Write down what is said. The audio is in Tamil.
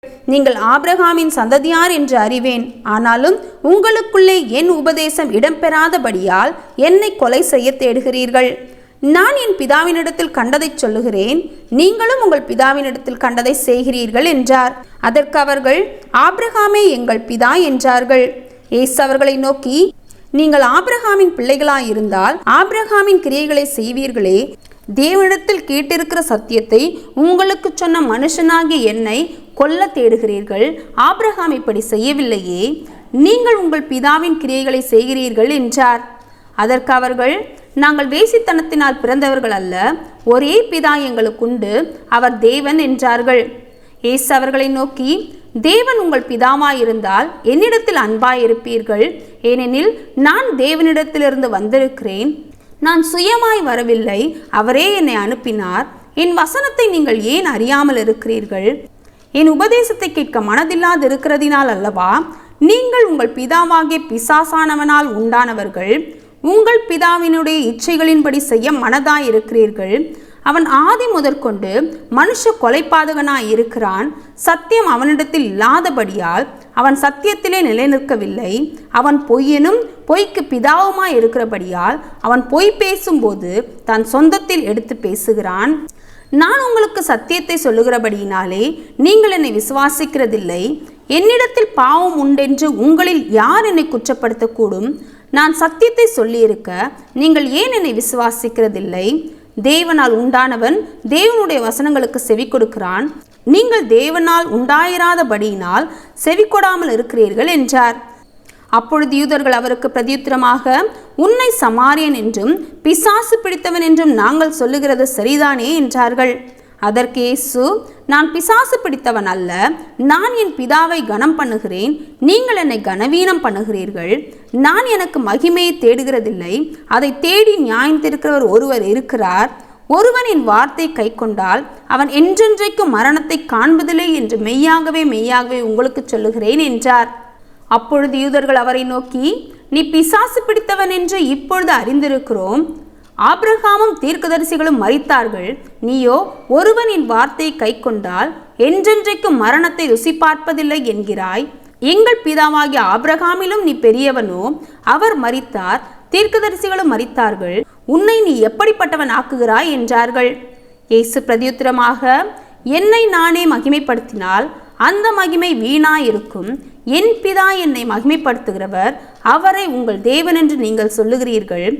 நீங்கள் ஆபிரகாமின் சந்ததியார் என்று அறிவேன். ஆனாலும் உங்களுக்குள்ளே என் உபதேசம் இடம்பெறாதபடியால் என்னை கொலை செய்ய தேடுகிறீர்கள். நான் என் பிதாவினிடத்தில் கண்டதை சொல்லுகிறேன், நீங்களும் உங்கள் பிதாவினிடத்தில் கண்டதை செய்கிறீர்கள் என்றார். அதற்கு அவர்கள், ஆபிரகாமே எங்கள் பிதா என்றார்கள். இயேசு அவர்களை நோக்கி, நீங்கள் ஆபிரகாமின் பிள்ளைகளாயிருந்தால் ஆபிரகாமின் கிரியைகளை செய்வீர்களே. தேவனிடத்தில் கேட்டிருக்கிற சத்தியத்தை உங்களுக்கு சொன்ன மனுஷனாகிய என்னை கொல்ல தேடுகிறீர்கள். ஆபிரகாம் இப்படி செய்யவில்லையே, நீங்கள் உங்கள் பிதாவின் கிரியைகளை செய்கிறீர்கள் என்றார். அதற்கு அவர்கள், நாங்கள் வேசித்தனத்தினால் பிறந்தவர்கள் அல்ல, ஒரே பிதா எங்களுக்குண்டு, அவர் தேவன் என்றார்கள். இயேசு அவர்களை நோக்கி, தேவன் உங்கள் பிதாவாயிருந்தால் என்னிடத்தில் அன்பாயிருப்பீர்கள். ஏனெனில் நான் தேவனிடத்திலிருந்து வந்திருக்கிறேன். நான் சுயமாய் வரவில்லை, அவரே என்னை அனுப்பினார். என் வசனத்தை நீங்கள் ஏன் அறியாமல் இருக்கிறீர்கள்? என் உபதேசத்தை கேட்க மனதில்லாது இருக்கிறதினால் அல்லவா? நீங்கள் உங்கள் பிதாவாகிய பிசாசானவனால் உண்டானவர்கள். உங்கள் பிதாவினுடைய இச்சைகளின்படி செய்ய மனதாயிருக்கிறீர்கள். அவன் ஆதி முதற்கொண்டு மனுஷ கொலைபாதகனாய் இருக்கிறான். சத்தியம் அவனிடத்தில் இல்லாதபடியால் அவன் சத்தியத்திலே நிலைநிற்கவில்லை. அவன் பொய்யனும் பொய்க்கு பிதாவுமாய் இருக்கிறபடியால் அவன் பொய் பேசும்போது தன் சொந்தத்தில் எடுத்து பேசுகிறான். நான் உங்களுக்கு சத்தியத்தை சொல்லுகிறபடியினாலே நீங்கள் என்னை விசுவாசிக்கிறதில்லை. என்னிடத்தில் பாவம் உண்டென்று உங்களில் யார் என்னை குற்றப்படுத்தக்கூடும்? நான் சத்தியத்தை சொல்லியிருக்க நீங்கள் ஏன் என்னை விசுவாசிக்கிறதில்லை? தேவனால் உண்டானவன் தேவனுடைய வசனங்களுக்கு செவி கொடுக்கிறான். நீங்கள் தேவனால் உண்டாயிராதபடியினால் செவி கொடாமல் இருக்கிறீர்கள் என்றார். அப்பொழுது யூதர்கள் அவருக்கு பிரதியுத்தரமாக, உன்னை சமாரியன் என்றும் பிசாசு பிடித்தவன் என்றும் நாங்கள் சொல்லுகிறது சரிதானே என்றார்கள். அதற்கு இயேசு, நான் பிசாசு பிடித்தவன் அல்ல, நான் என் பிதாவை கனம் பண்ணுகிறேன், நீங்கள் என்னை கனவீனம் பண்ணுகிறீர்கள். நான் எனக்கு மகிமையை தேடுகிறதில்லை, அதை தேடி நியாயந்திருக்கிறவர் ஒருவர் இருக்கிறார். ஒருவன் என் வார்த்தை கை கொண்டால் அவன் என்றென்றைக்கும் மரணத்தை காண்பதில்லை என்று மெய்யாகவே மெய்யாகவே உங்களுக்கு சொல்லுகிறேன் என்றார். அப்பொழுது யூதர்கள் அவரை நோக்கி, நீ பிசாசு பிடித்தவன் என்று இப்பொழுது அறிந்திருக்கிறோம். ஆபிரகாமும் தீர்க்கதரிசிகளும் மரித்தார்கள், நீயோ ஒருவன் என் வார்த்தையை கை கொண்டால் என்றென்றைக்கும் மரணத்தை ருசி பார்ப்பதில்லை என்கிறாய். எங்கள் பிதாவாகிய ஆபிரகாமிலும் நீ பெரியவனோ? அவர் மரித்தார், தீர்க்கதரிசிகளும் மரித்தார்கள், உன்னை நீ எப்படிப்பட்டவன் ஆக்குகிறாய் என்றார்கள். இயேசு பிரதியுத்தரமாக, என்னை நானே மகிமைப்படுத்தினால் அந்த மகிமை வீணாயிருக்கும். என் பிதா என்னை மகிமைப்படுத்துகிறவர், அவரை உங்கள் தேவன் என்று நீங்கள் சொல்லுகிறீர்கள்.